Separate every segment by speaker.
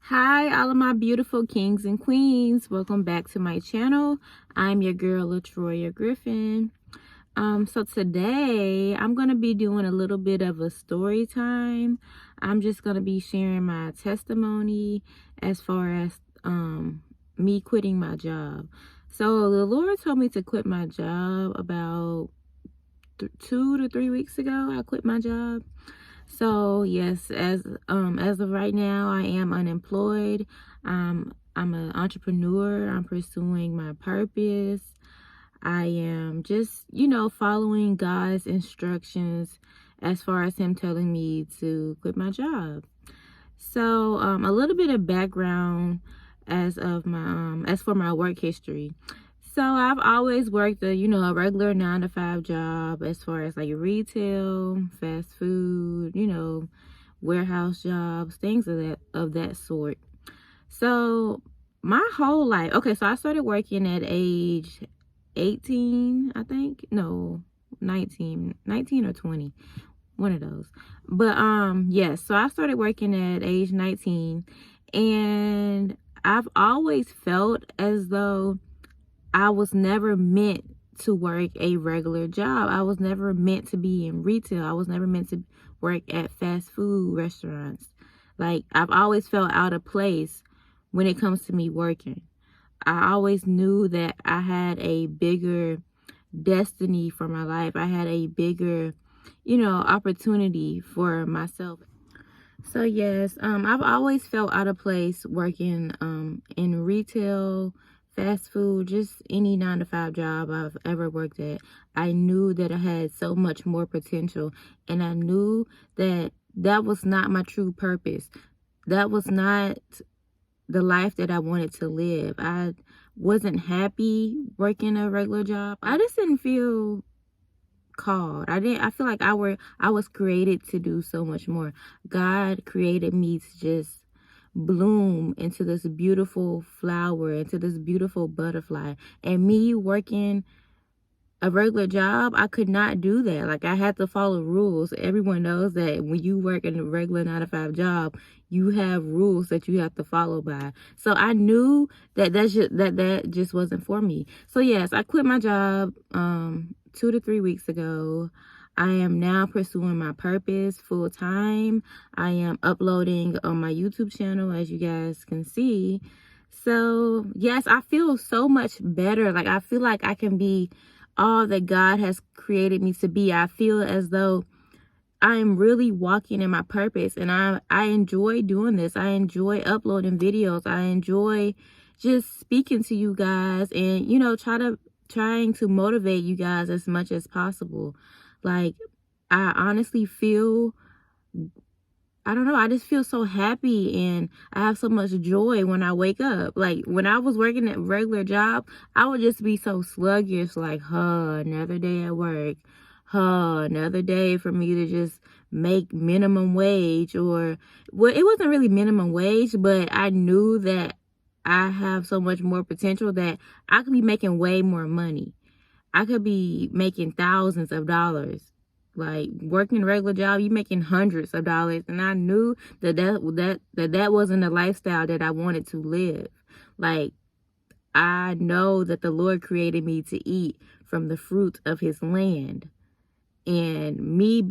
Speaker 1: Hi, all of my beautiful kings and queens. Welcome back to my channel. I'm your girl, LaTroya Griffin. So today I'm going to be doing a little bit of a story time. I'm just going to be sharing my testimony as far as me quitting my job. So the Lord told me to quit my job about 2 to 3 weeks ago. I quit my job. So yes, as of right now, I am unemployed. I'm an entrepreneur. I'm pursuing my purpose. I am just, following God's instructions as far as him telling me to quit my job. So, a little bit of background as for my work history. So I've always worked a regular 9 to 5 job as far as like retail, fast food, warehouse jobs, things of that sort. So my whole life, okay, so I started working at age 18, I think. No, 19 or 20. One of those. But yes, so I started working at age 19, and I've always felt as though I was never meant to work a regular job. I was never meant to be in retail. I was never meant to work at fast food restaurants. Like, I've always felt out of place when it comes to me working. I always knew that I had a bigger destiny for my life. I had a bigger, opportunity for myself. So yes, I've always felt out of place working in retail, fast food, just any 9 to 5 job I've ever worked at. I knew that I had so much more potential, and I knew that that was not my true purpose. That was not the life that I wanted to live. I wasn't happy working a regular job. I just didn't feel called. I feel like I was created to do so much more. God created me to just bloom into this beautiful flower, into this beautiful butterfly. And me working a regular job, I could not do that. Like, I had to follow rules. Everyone knows that when you work in a regular 9 to 5 job, you have rules that you have to follow by. So I knew that that just wasn't for me. So yes, I quit my job 2 to 3 weeks ago. I am now pursuing my purpose full time. I am uploading on my YouTube channel, as you guys can see. So yes, I feel so much better. Like, I feel like I can be all that God has created me to be. I feel as though I am really walking in my purpose, and I enjoy doing this. I enjoy uploading videos. I enjoy just speaking to you guys and, trying to motivate you guys as much as possible. Like, I honestly feel, I don't know, I just feel so happy, and I have so much joy when I wake up. Like, when I was working at a regular job, I would just be so sluggish, like, another day at work. Another day for me to just make minimum wage. Or, well, it wasn't really minimum wage, but I knew that I have so much more potential that I could be making way more money. I could be making thousands of dollars. Like, working a regular job, you making hundreds of dollars. And I knew that wasn't a lifestyle that I wanted to live. Like, I know that the Lord created me to eat from the fruit of his land. And me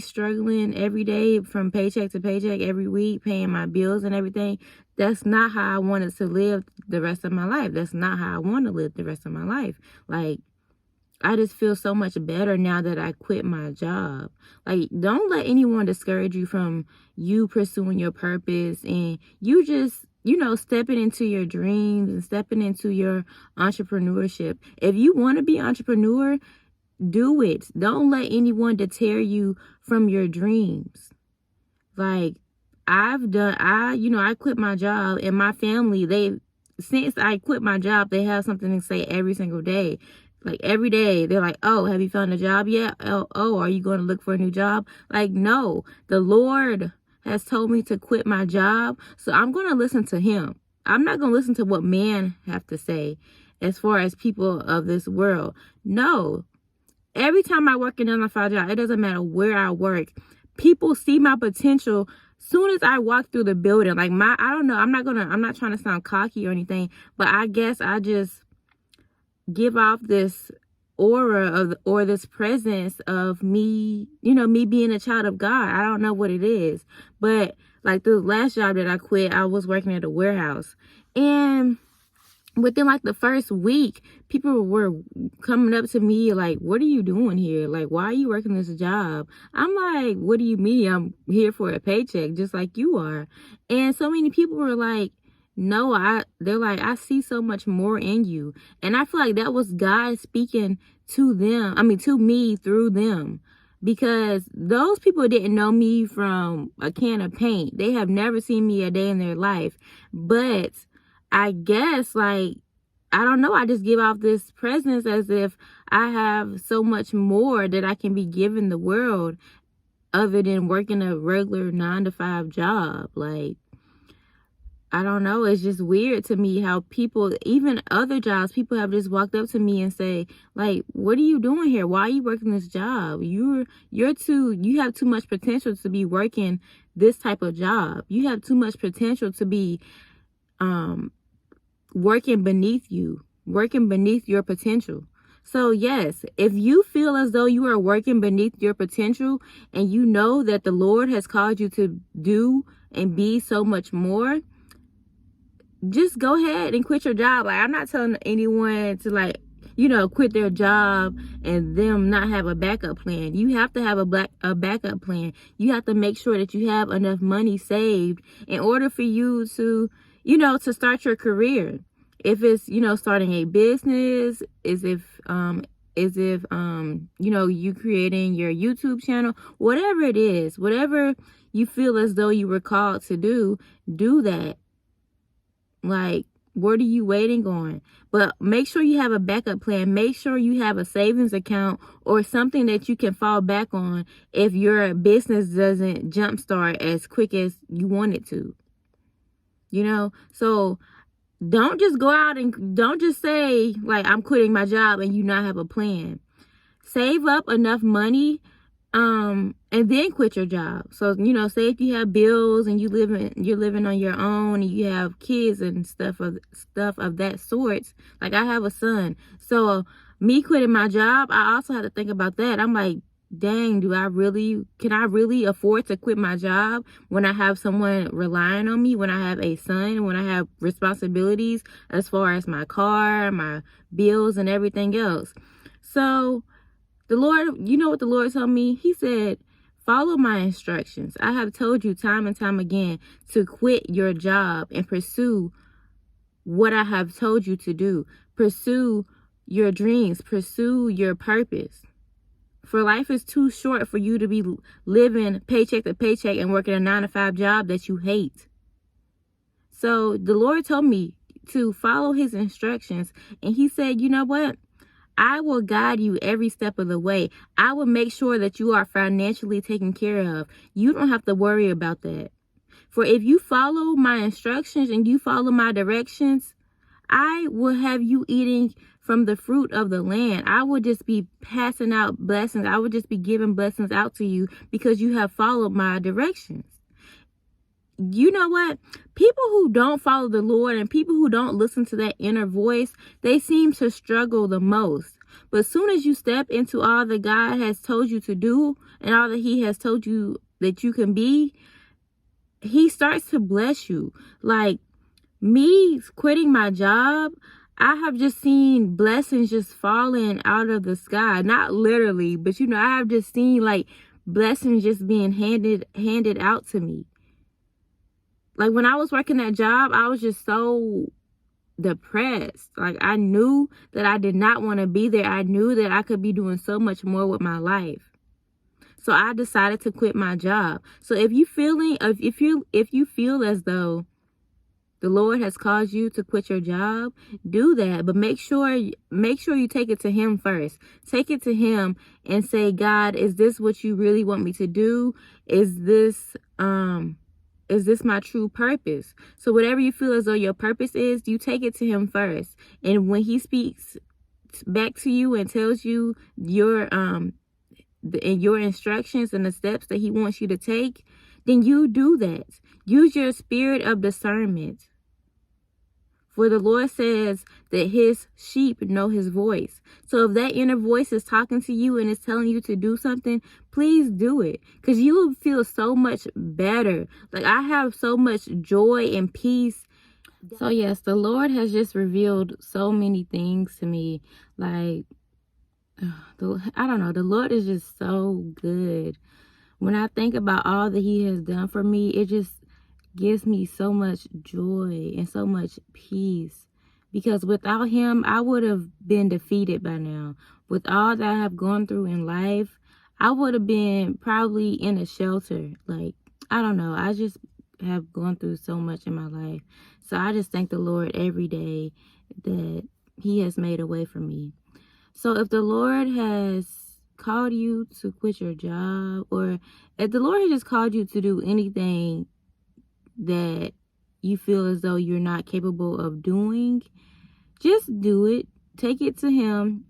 Speaker 1: struggling every day from paycheck to paycheck every week, paying my bills and everything, that's not how I wanted to live the rest of my life. That's not how I want to live the rest of my life. Like, I just feel so much better now that I quit my job. Like, don't let anyone discourage you from you pursuing your purpose, and you just, stepping into your dreams and stepping into your entrepreneurship. If you want to be an entrepreneur, do it. Don't let anyone deter you from your dreams. Like, I quit my job, and my family, since I quit my job, they have something to say every single day. Like, every day, they're like, oh, have you found a job yet? Oh, are you going to look for a new job? Like, no, the Lord has told me to quit my job, so I'm going to listen to him. I'm not going to listen to what man have to say as far as people of this world. No. Every time I work in a 9 to 5 job, it doesn't matter where I work, people see my potential soon as I walk through the building, like I don't know, I'm not trying to sound cocky or anything, but I guess I just give off this aura or this presence of me, me being a child of God. I don't know what it is, but like the last job that I quit, I was working at a warehouse, and within like the first week, people were coming up to me like, what are you doing here? Like, why are you working this job? I'm like, what do you mean? I'm here for a paycheck, just like you are. And so many people were like, no, they're like, I see so much more in you. And I feel like that was God speaking to me through them. Because those people didn't know me from a can of paint. They have never seen me a day in their life. But I guess, like, I don't know, I just give off this presence as if I have so much more that I can be giving the world other than working a regular 9-to-5 job. Like, I don't know, it's just weird to me how people, even other jobs, people have just walked up to me and say, like, what are you doing here? Why are you working this job? You have too much potential to be working this type of job. You have too much potential to be working beneath your potential. So yes, if you feel as though you are working beneath your potential and you know that the Lord has called you to do and be so much more, just go ahead and quit your job. Like, I'm not telling anyone to, like, quit their job and them not have a backup plan. You have to have a backup plan. You have to make sure that you have enough money saved in order for you to, to start your career. If it's, starting a business, you creating your YouTube channel, whatever it is, whatever you feel as though you were called to do that. Like, what are you waiting on? But make sure you have a backup plan. Make sure you have a savings account or something that you can fall back on if your business doesn't jumpstart as quick as you want it to. So don't just go out and don't just say, like, I'm quitting my job and you not have a plan. Save up enough money and then quit your job. So, say if you have bills and you're living on your own and you have kids and stuff of that sort. Like, I have a son. So me quitting my job, I also have to think about that. I'm like, dang, can I really afford to quit my job when I have someone relying on me, when I have a son, when I have responsibilities as far as my car, my bills, and everything else? So the Lord, you know what the Lord told me? He said, follow my instructions. I have told you time and time again to quit your job and pursue what I have told you to do. Pursue your dreams. Pursue your purpose. For life is too short for you to be living paycheck to paycheck and working a 9-to-5 job that you hate. So the Lord told me to follow his instructions. And he said, you know what? I will guide you every step of the way. I will make sure that you are financially taken care of. You don't have to worry about that. For if you follow my instructions and you follow my directions, I will have you eating from the fruit of the land. I will just be passing out blessings. I will just be giving blessings out to you because you have followed my directions. You know what? People who don't follow the Lord and people who don't listen to that inner voice, they seem to struggle the most. But as soon as you step into all that God has told you to do and all that he has told you that you can be, he starts to bless you. Like me quitting my job, I have just seen blessings just falling out of the sky. Not literally, but I have just seen like blessings just being handed out to me. Like when I was working that job, I was just so depressed. Like I knew that I did not want to be there. I knew that I could be doing so much more with my life. So I decided to quit my job. So if you feel as though the Lord has caused you to quit your job, do that. But make sure you take it to him first. Take it to him and say, God, is this what you really want me to do? Is this my true purpose? So whatever you feel as though your purpose is, you take it to him first. And when he speaks back to you and tells you your instructions and the steps that he wants you to take, then you do that. Use your spirit of discernment. For the Lord says that his sheep know his voice. So if that inner voice is talking to you and is telling you to do something, please do it. Because you will feel so much better. Like, I have so much joy and peace. So yes, the Lord has just revealed so many things to me. Like, I don't know, the Lord is just so good. When I think about all that he has done for me, it just gives me so much joy and so much peace. Because without him, I would have been defeated by now. With all that I have gone through in life, I would have been probably in a shelter. Like, I don't know. I just have gone through so much in my life. So I just thank the Lord every day that he has made a way for me. So if the Lord has called you to quit your job, or if the Lord has just called you to do anything that you feel as though you're not capable of doing, just do it. Take it to him.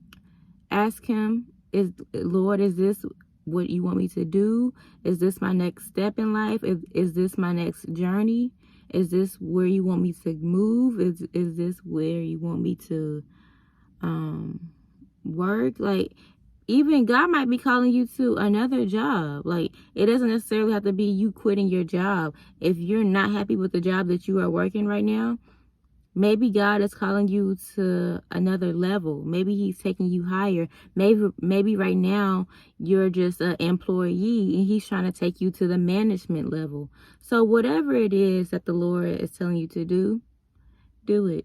Speaker 1: Ask him, Lord, is this what you want me to do? Is this my next step in life? Is this my next journey? Is this where you want me to move? Is this where you want me to work? Like, even God might be calling you to another job. Like, it doesn't necessarily have to be you quitting your job. If you're not happy with the job that you are working right now, maybe God is calling you to another level. Maybe he's taking you higher. Maybe right now you're just an employee and he's trying to take you to the management level. So whatever it is that the Lord is telling you to do it.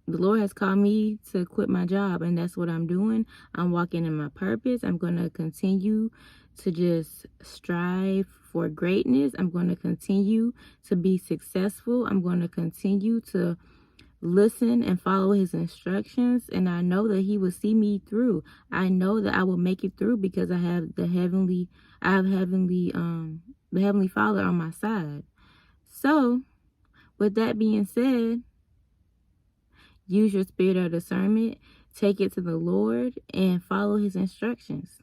Speaker 1: The Lord has called me to quit my job, and that's what I'm doing. I'm walking in my purpose. I'm going to continue to just strive for greatness. I'm going to continue to be successful. I'm going to continue to listen and follow his instructions, and I know that he will see me through. I know that I will make it through because I have the heavenly Father on my side. So, with that being said, use your spirit of discernment, take it to the Lord, and follow his instructions.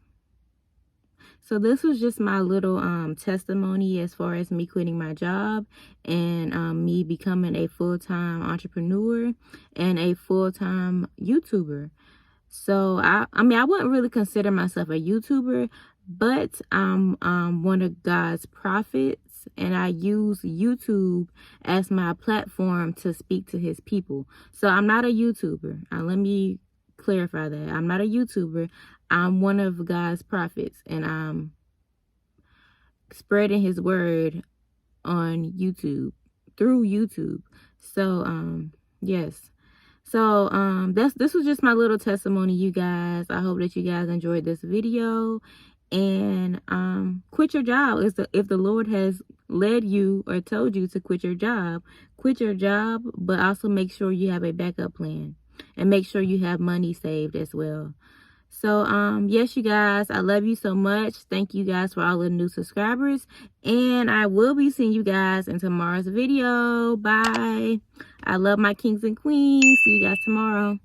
Speaker 1: So this was just my little testimony as far as me quitting my job and me becoming a full-time entrepreneur and a full-time YouTuber. So I mean, I wouldn't really consider myself a YouTuber, but I'm one of God's prophets, and I use YouTube as my platform to speak to his people. So I'm not a YouTuber. Let me clarify that. I'm not a YouTuber. I'm one of God's prophets, and I'm spreading his word on YouTube, through YouTube. So yes. So this was just my little testimony, you guys. I hope that you guys enjoyed this video. And quit your job. If the Lord has led you or told you to quit your job, but also make sure you have a backup plan and make sure you have money saved as well. So yes, you guys, I love you so much. Thank you guys for all the new subscribers, and I will be seeing you guys in tomorrow's video. Bye. I love my kings and queens. See you guys tomorrow.